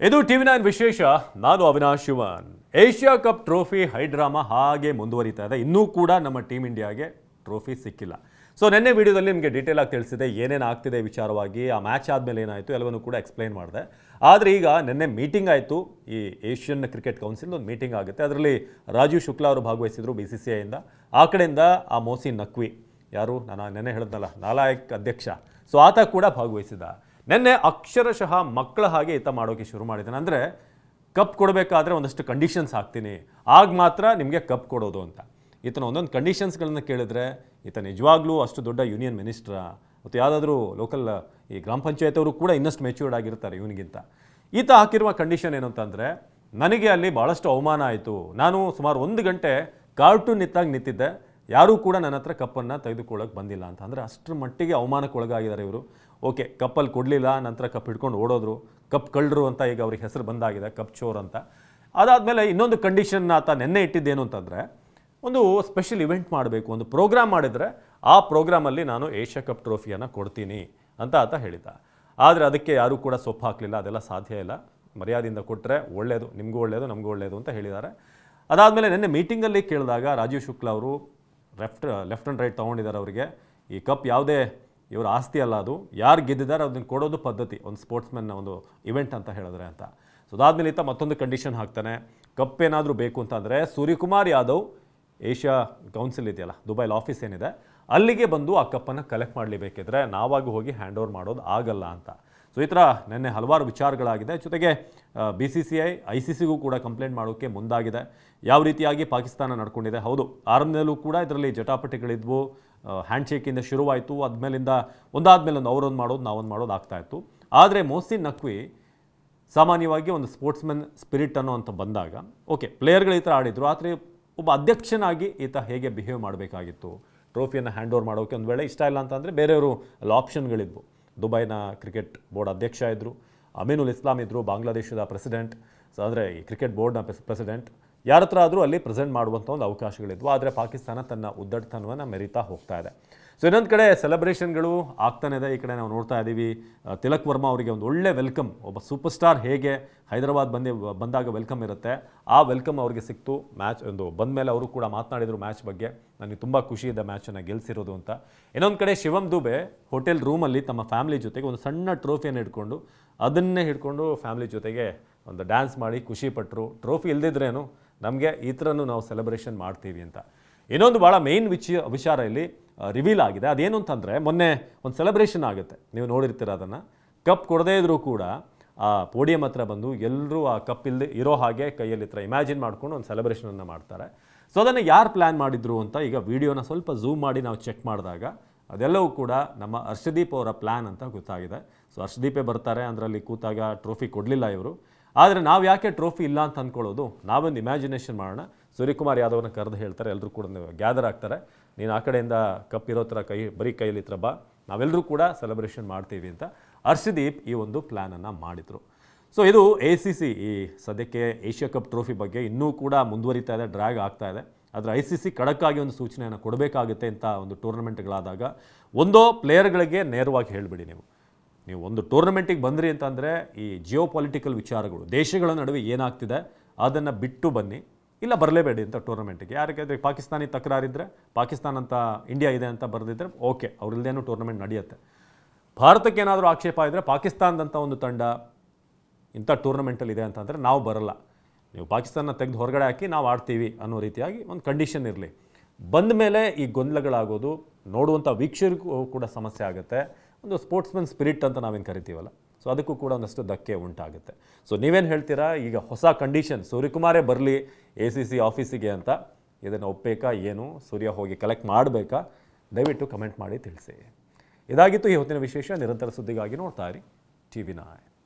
ಇದು ಟಿವಿ9 ವಿಶೇಷ. ನಾನು ಅವಿನಾಶ್ ಶಿವನ್. ಏಷ್ಯಾ ಕಪ್ ಟ್ರೋಫಿ ಹೈಡ್ರಾಮಾ ಹಾಗೆ ಮುಂದುವರಿತಾ ಇದೆ. ಇನ್ನೂ ಕೂಡ ನಮ್ಮ ಟೀಮ್ ಇಂಡಿಯಾಗೆ ಟ್ರೋಫಿ ಸಿಕ್ಕಿಲ್ಲ. ಸೊ ನಿನ್ನೆ ವಿಡಿಯೋದಲ್ಲಿ ನಿಮಗೆ ಡೀಟೇಲ್ ಆಗಿ ತಿಳಿಸಿದೆ ಏನೇನು ಆಗ್ತಿದೆ ವಿಚಾರವಾಗಿ, ಆ ಮ್ಯಾಚ್ ಆದಮೇಲೆ ಏನಾಯಿತು ಎಲ್ಲವನ್ನೂ ಕೂಡ ಎಕ್ಸ್ಪ್ಲೈನ್ ಮಾಡಿದೆ. ಆದರೆ ಈಗ ನಿನ್ನೆ ಮೀಟಿಂಗ್ ಆಯಿತು. ಈ ಏಷ್ಯನ್ ಕ್ರಿಕೆಟ್ ಕೌನ್ಸಿಲ್ ಒಂದು ಮೀಟಿಂಗ್ ಆಗುತ್ತೆ. ಅದರಲ್ಲಿ ರಾಜೀವ್ ಶುಕ್ಲಾ ಅವರು ಭಾಗವಹಿಸಿದರು BCCIಯಿಂದ. ಆ ಕಡೆಯಿಂದ ಆ ಮೋಸಿನ್ ನಖ್ವಿ, ಯಾರು ನಾನು ನೆನ್ನೆ ಹೇಳಿದ್ನಲ್ಲ ನಾಲಾಯಕ್ ಅಧ್ಯಕ್ಷ, ಸೊ ಆತ ಕೂಡ ಭಾಗವಹಿಸಿದ. ನಿನ್ನೆ ಅಕ್ಷರಶಃ ಮಕ್ಕಳ ಹಾಗೆ ಈತ ಮಾಡೋಕ್ಕೆ ಶುರು ಮಾಡಿದ್ದಾನೆ. ಅಂದರೆ ಕಪ್ ಕೊಡಬೇಕಾದ್ರೆ ಒಂದಷ್ಟು ಕಂಡೀಷನ್ಸ್ ಹಾಕ್ತೀನಿ, ಆಗ ಮಾತ್ರ ನಿಮಗೆ ಕಪ್ ಕೊಡೋದು ಅಂತ. ಈತನ ಒಂದೊಂದು ಕಂಡೀಷನ್ಸ್ಗಳನ್ನ ಕೇಳಿದ್ರೆ ಈತ ನಿಜವಾಗ್ಲೂ ಅಷ್ಟು ದೊಡ್ಡ ಯೂನಿಯನ್ ಮಿನಿಸ್ಟ್ರಾ, ಮತ್ತು ಯಾವುದಾದ್ರೂ ಲೋಕಲ್ ಈ ಗ್ರಾಮ ಪಂಚಾಯತ್ ಅವರು ಕೂಡ ಇನ್ನಷ್ಟು ಮೆಚ್ಯೂರ್ಡ್ ಆಗಿರ್ತಾರೆ ಇವನಿಗಿಂತ. ಈತ ಹಾಕಿರುವ ಕಂಡೀಷನ್ ಏನು ಅಂತಂದರೆ, ನನಗೆ ಅಲ್ಲಿ ಭಾಳಷ್ಟು ಅವಮಾನ ಆಯಿತು, ನಾನು ಸುಮಾರು 1 ಗಂಟೆ ಕಾರ್ಟೂನ್ ನಿಂತಿದ್ದೆ, ಯಾರೂ ಕೂಡ ನನ್ನ ಹತ್ರ ಕಪ್ಪನ್ನು ತೆಗೆದುಕೊಳ್ಳೋಕೆ ಬಂದಿಲ್ಲ ಅಂತ. ಅಂದರೆ ಅಷ್ಟರ ಮಟ್ಟಿಗೆ ಅವಮಾನಕ್ಕೆ ಒಳಗಾಗಿದ್ದಾರೆ ಇವರು. ಓಕೆ, ಕಪ್ಪಲ್ಲಿ ಕೊಡಲಿಲ್ಲ, ನಂತರ ಕಪ್ ಹಿಡ್ಕೊಂಡು ಓಡೋದ್ರು, ಕಪ್ ಕಳ್ಳರು ಅಂತ ಈಗ ಅವ್ರಿಗೆ ಹೆಸರು ಬಂದಾಗಿದೆ, ಕಪ್ ಚೋರ್ ಅಂತ. ಅದಾದಮೇಲೆ ಇನ್ನೊಂದು ಕಂಡೀಷನ್ ಆತ ನೆನ್ನೆ ಇಟ್ಟಿದ್ದೇನು ಅಂತಂದರೆ, ಒಂದು ಸ್ಪೆಷಲ್ ಇವೆಂಟ್ ಮಾಡಬೇಕು, ಒಂದು ಪ್ರೋಗ್ರಾಮ್ ಮಾಡಿದರೆ ಆ ಪ್ರೋಗ್ರಾಮಲ್ಲಿ ನಾನು ಏಷ್ಯಾ ಕಪ್ ಟ್ರೋಫಿಯನ್ನು ಕೊಡ್ತೀನಿ ಅಂತ ಆತ ಹೇಳಿದ್ದ. ಆದರೆ ಅದಕ್ಕೆ ಯಾರೂ ಕೂಡ ಸೊಪ್ಪು ಹಾಕಲಿಲ್ಲ, ಅದೆಲ್ಲ ಸಾಧ್ಯ ಇಲ್ಲ, ಮರ್ಯಾದೆಯಿಂದ ಕೊಟ್ಟರೆ ಒಳ್ಳೆಯದು, ನಿಮಗೂ ಒಳ್ಳೆಯದು ನಮಗೂ ಒಳ್ಳೆಯದು ಅಂತ ಹೇಳಿದ್ದಾರೆ. ಅದಾದಮೇಲೆ ನಿನ್ನೆ ಮೀಟಿಂಗಲ್ಲಿ ಕೇಳಿದಾಗ ರಾಜೀವ್ ಶುಕ್ಲಾ ಅವರು ಲೆಫ್ಟ್ ಆ್ಯಂಡ್ ರೈಟ್ ತೊಗೊಂಡಿದ್ದಾರೆ ಅವರಿಗೆ. ಈ ಕಪ್ ಯಾವುದೇ ಇವರ ಆಸ್ತಿ ಅಲ್ಲ, ಅದು ಯಾರು ಗೆದ್ದಿದ್ದಾರೆ ಅದನ್ನು ಕೊಡೋದು ಪದ್ಧತಿ, ಒಂದು ಸ್ಪೋರ್ಟ್ಸ್ಮನ್ನ ಒಂದು ಇವೆಂಟ್ ಅಂತ ಹೇಳಿದ್ರೆ ಅಂತ. ಸೊ ಅದಾದಮೇಲೆ ಈತ ಮತ್ತೊಂದು ಕಂಡೀಷನ್ ಹಾಕ್ತಾನೆ, ಕಪ್ ಏನಾದರೂ ಬೇಕು ಅಂತಂದರೆ ಸೂರ್ಯಕುಮಾರ್ ಯಾದವ್ ಏಷ್ಯಾ ಕೌನ್ಸಿಲ್ ಇದೆಯಲ್ಲ, ದುಬೈಲ್ ಆಫೀಸ್ ಏನಿದೆ, ಅಲ್ಲಿಗೆ ಬಂದು ಆ ಕಪ್ಪನ್ನು ಕಲೆಕ್ಟ್ ಮಾಡಲೇಬೇಕಿದ್ರೆ ನಾವಾಗಿ ಹೋಗಿ ಹ್ಯಾಂಡ್ ಓವರ್ ಮಾಡೋದು ಆಗಲ್ಲ ಅಂತ. ಸೊ ಈ ಥರ ನಿನ್ನೆ ಹಲವಾರು ವಿಚಾರಗಳಾಗಿದೆ. ಜೊತೆಗೆ BCCI ICCಗೂ ಕೂಡ ಕಂಪ್ಲೇಂಟ್ ಮಾಡೋಕ್ಕೆ ಮುಂದಾಗಿದೆ. ಯಾವ ರೀತಿಯಾಗಿ ಪಾಕಿಸ್ತಾನ ನಡ್ಕೊಂಡಿದೆ. ಹೌದು, ಆರಂಭದಲ್ಲೂ ಕೂಡ ಇದರಲ್ಲಿ ಜಟಾಪಟಿಗಳಿದ್ವು, ಹ್ಯಾಂಡ್ಶೇಕಿಂದ ಶುರುವಾಯಿತು, ಆದಮೇಲಿಂದ ಒಂದಾದ್ಮೇಲೆ ಒಂದು ಅವರೊಂದು ಮಾಡೋದು ನಾವೊಂದು ಮಾಡೋದು ಆಗ್ತಾಯಿತ್ತು. ಆದರೆ ಮೋಸಿನ್ ನಖ್ವಿ ಸಾಮಾನ್ಯವಾಗಿ ಒಂದು ಸ್ಪೋರ್ಟ್ಸ್ಮನ್ ಸ್ಪಿರಿಟ್ ಅನ್ನೋ ಅಂತ ಬಂದಾಗ, ಓಕೆ ಪ್ಲೇಯರ್ಗಳು ಈ ಥರ ಆಡಿದ್ರು, ಆದರೆ ಒಬ್ಬ ಅಧ್ಯಕ್ಷನಾಗಿ ಈತ ಹೇಗೆ ಬಿಹೇವ್ ಮಾಡಬೇಕಾಗಿತ್ತು, ಟ್ರೋಫಿಯನ್ನು ಹ್ಯಾಂಡ್ ಓವರ್ ಮಾಡೋಕ್ಕೆ ಒಂದು ವೇಳೆ ಇಷ್ಟ ಇಲ್ಲ ಅಂತಂದರೆ ಬೇರೆಯವರು ಅಲ್ಲಿ ಆಪ್ಷನ್ಗಳಿದ್ವು. ದುಬೈನ ಕ್ರಿಕೆಟ್ ಬೋರ್ಡ್ ಅಧ್ಯಕ್ಷ ಇದ್ದರು, ಅಮೀನುಲ್ ಇಸ್ಲಾಂ ಇದ್ದರು, ಬಾಂಗ್ಲಾದೇಶದ ಪ್ರೆಸಿಡೆಂಟ್, ಅಂದರೆ ಈ ಕ್ರಿಕೆಟ್ ಬೋರ್ಡ್ನ ಪ್ರೆಸಿಡೆಂಟ್, ಯಾರ ಹತ್ರ ಆದರೂ ಅಲ್ಲಿ ಪ್ರೆಸೆಂಟ್ ಮಾಡುವಂಥ ಒಂದು ಅವಕಾಶಗಳಿದ್ವು. ಆದರೆ ಪಾಕಿಸ್ತಾನ ತನ್ನ ಉದ್ದಟತನವನ್ನು ಮೆರಿತಾ ಹೋಗ್ತಾ ಇದೆ. ಸೊ ಇನ್ನೊಂದು ಕಡೆ ಸೆಲೆಬ್ರೇಷನ್ಗಳು ಆಗ್ತಾನೆ ಇದೆ. ಈ ಕಡೆ ನಾವು ನೋಡ್ತಾ ಇದ್ದೀವಿ, ತಿಲಕ್ ವರ್ಮಾ ಅವರಿಗೆ ಒಂದು ಒಳ್ಳೆ ವೆಲ್ಕಮ್, ಒಬ್ಬ ಸೂಪರ್ ಸ್ಟಾರ್ ಹೇಗೆ ಹೈದರಾಬಾದ್ ಬಂದಾಗ ವೆಲ್ಕಮ್ ಇರುತ್ತೆ, ಆ ವೆಲ್ಕಮ್ ಅವ್ರಿಗೆ ಸಿಕ್ತು. ಮ್ಯಾಚ್ ಒಂದು ಬಂದ ಮೇಲೆ ಅವರು ಕೂಡ ಮಾತನಾಡಿದರು ಮ್ಯಾಚ್ ಬಗ್ಗೆ, ನನಗೆ ತುಂಬ ಖುಷಿ ಇದೆ ಮ್ಯಾಚನ್ನು ಗೆಲ್ಲಿಸಿರೋದು ಅಂತ. ಇನ್ನೊಂದು ಕಡೆ ಶಿವಮ್ ದುಬೆ ಹೋಟೆಲ್ ರೂಮಲ್ಲಿ ತಮ್ಮ ಫ್ಯಾಮಿಲಿ ಜೊತೆಗೆ ಒಂದು ಸಣ್ಣ ಟ್ರೋಫಿಯನ್ನು ಹಿಡ್ಕೊಂಡು, ಅದನ್ನೇ ಹಿಡ್ಕೊಂಡು ಫ್ಯಾಮಿಲಿ ಜೊತೆಗೆ ಒಂದು ಡ್ಯಾನ್ಸ್ ಮಾಡಿ ಖುಷಿಪಟ್ಟರು. ಟ್ರೋಫಿ ಇಲ್ದಿದ್ರೇನು ನಮಗೆ ಈ ಥರನೂ ನಾವು ಸೆಲೆಬ್ರೇಷನ್ ಮಾಡ್ತೀವಿ ಅಂತ. ಇನ್ನೊಂದು ಭಾಳ ಮೇಯ್ನ್ ವಿಚಾರ ಇಲ್ಲಿ ರಿವೀಲ್ ಆಗಿದೆ. ಅದೇನು ಅಂತಂದರೆ, ಮೊನ್ನೆ ಒಂದು ಸೆಲೆಬ್ರೇಷನ್ ಆಗುತ್ತೆ, ನೀವು ನೋಡಿರ್ತೀರ ಅದನ್ನು. ಕಪ್ ಕೊಡದೇ ಇದ್ದರೂ ಕೂಡ ಆ ಪೋಡಿಯಂ ಹತ್ರ ಬಂದು ಎಲ್ಲರೂ ಆ ಕಪ್ ಇಲ್ಲದೆ ಇರೋ ಹಾಗೆ ಕೈಯಲ್ಲಿ ಹತ್ರ ಇಮ್ಯಾಜಿನ್ ಮಾಡ್ಕೊಂಡು ಒಂದು ಸೆಲೆಬ್ರೇಷನನ್ನು ಮಾಡ್ತಾರೆ. ಸೊ ಅದನ್ನು ಯಾರು ಪ್ಲ್ಯಾನ್ ಮಾಡಿದ್ರು ಅಂತ ಈಗ ವಿಡಿಯೋನ ಸ್ವಲ್ಪ ಝೂಮ್ ಮಾಡಿ ನಾವು ಚೆಕ್ ಮಾಡಿದಾಗ ಅದೆಲ್ಲವೂ ಕೂಡ ನಮ್ಮ ಹರ್ಷದೀಪ್ ಅವರ ಪ್ಲ್ಯಾನ್ ಅಂತ ಗೊತ್ತಾಗಿದೆ. ಸೊ ಹರ್ಷದೀಪೇ ಬರ್ತಾರೆ, ಅದರಲ್ಲಿ ಕೂತಾಗ ಟ್ರೋಫಿ ಕೊಡಲಿಲ್ಲ ಇವರು. ಆದರೆ ನಾವು ಯಾಕೆ ಟ್ರೋಫಿ ಇಲ್ಲ ಅಂತ ಅಂದ್ಕೊಳ್ಳೋದು, ನಾವೊಂದು ಇಮ್ಯಾಜಿನೇಷನ್ ಮಾಡೋಣ. ಸೂರ್ಯಕುಮಾರ್ ಯಾದವ್ನ ಕರೆದು ಹೇಳ್ತಾರೆ, ಎಲ್ಲರೂ ಕೂಡ ಗ್ಯಾದರ್ ಆಗ್ತಾರೆ, ನೀನು ಆ ಕಡೆಯಿಂದ ಕಪ್ ಇರೋ ಥರ ಬರೀ ಕೈಯಲ್ಲಿ ಹತ್ರ ಬಾ, ನಾವೆಲ್ಲರೂ ಕೂಡ ಸೆಲೆಬ್ರೇಷನ್ ಮಾಡ್ತೀವಿ ಅಂತ ಹರ್ಷದೀಪ್ ಈ ಒಂದು ಪ್ಲ್ಯಾನನ್ನು ಮಾಡಿದರು. ಸೊ ಇದು ACC ಈ ಸದ್ಯಕ್ಕೆ ಏಷ್ಯಾ ಕಪ್ ಟ್ರೋಫಿ ಬಗ್ಗೆ ಇನ್ನೂ ಕೂಡ ಮುಂದುವರಿತಾ ಇದೆ, ಡ್ರ್ಯಾಗ್ ಆಗ್ತಾ ಇದೆ. ಆದರೆ ICC ಖಡಕ್ಕಾಗಿ ಒಂದು ಸೂಚನೆಯನ್ನು ಕೊಡಬೇಕಾಗುತ್ತೆ ಅಂತ ಒಂದು ಟೂರ್ನಮೆಂಟ್ಗಳಾದಾಗ. ಒಂದೋ ಪ್ಲೇಯರ್ಗಳಿಗೆ ನೇರವಾಗಿ ಹೇಳಿಬಿಡಿ, ನೀವು ಒಂದು ಟೂರ್ನಮೆಂಟಿಗೆ ಬಂದ್ರಿ ಅಂತಂದರೆ ಈ ಜಿಯೋ ಪೊಲಿಟಿಕಲ್ ವಿಚಾರಗಳು, ದೇಶಗಳ ನಡುವೆ ಏನಾಗ್ತಿದೆ ಅದನ್ನು ಬಿಟ್ಟು ಬನ್ನಿ, ಇಲ್ಲ ಬರಲೇಬೇಡಿ ಅಂತ ಟೂರ್ನಮೆಂಟಿಗೆ. ಯಾರಿಗಾದ್ರೆ ಪಾಕಿಸ್ತಾನಿ ತಕರಾರಿದ್ದರೆ, ಪಾಕಿಸ್ತಾನ ಅಂತ ಇಂಡಿಯಾ ಇದೆ ಅಂತ ಬರೆದಿದ್ದರೆ ಓಕೆ, ಅವ್ರಿಲ್ದೇನೂ ಟೂರ್ನಮೆಂಟ್ ನಡೆಯುತ್ತೆ. ಭಾರತಕ್ಕೆ ಏನಾದರೂ ಆಕ್ಷೇಪ ಇದ್ದರೆ, ಪಾಕಿಸ್ತಾನದಂಥ ಒಂದು ತಂಡ ಇಂಥ ಟೂರ್ನಮೆಂಟಲ್ಲಿ ಇದೆ ಅಂತಂದರೆ ನಾವು ಬರಲ್ಲ, ನೀವು ಪಾಕಿಸ್ತಾನ ತೆಗೆದು ಹೊರಗಡೆ ಹಾಕಿ ನಾವು ಆಡ್ತೀವಿ ಅನ್ನೋ ರೀತಿಯಾಗಿ ಒಂದು ಕಂಡೀಷನ್ ಇರಲಿ. ಬಂದ ಮೇಲೆ ಈ ಗೊಂದಲಗಳಾಗೋದು, ನೋಡುವಂಥ ವೀಕ್ಷಕರಿಗೂ ಕೂಡ ಸಮಸ್ಯೆ ಆಗುತ್ತೆ. ಒಂದು ಸ್ಪೋರ್ಟ್ಸ್ಮನ್ ಸ್ಪಿರಿಟ್ ಅಂತ ನಾವೇನು ಕರಿತೀವಲ್ಲ, ಸೊ ಅದಕ್ಕೂ ಕೂಡ ಒಂದಷ್ಟು ಧಕ್ಕೆ ಉಂಟಾಗುತ್ತೆ. ಸೊ ನೀವೇನು ಹೇಳ್ತೀರಾ, ಈಗ ಹೊಸ ಕಂಡೀಷನ್ ಸೂರ್ಯಕುಮಾರೇ ಬರಲಿ ACC ಆಫೀಸಿಗೆ ಅಂತ, ಇದನ್ನು ಒಪ್ಪಬೇಕಾ ಏನು, ಸೂರ್ಯ ಹೋಗಿ ಕಲೆಕ್ಟ್ ಮಾಡಬೇಕಾ? ದಯವಿಟ್ಟು ಕಮೆಂಟ್ ಮಾಡಿ ತಿಳಿಸಿ. ಇದಾಗಿತ್ತು ಈ ಹೊತ್ತಿನ ವಿಶೇಷ. ನಿರಂತರ ಸುದ್ದಿಗಾಗಿ ನೋಡ್ತಾ ಇರಿ TV9.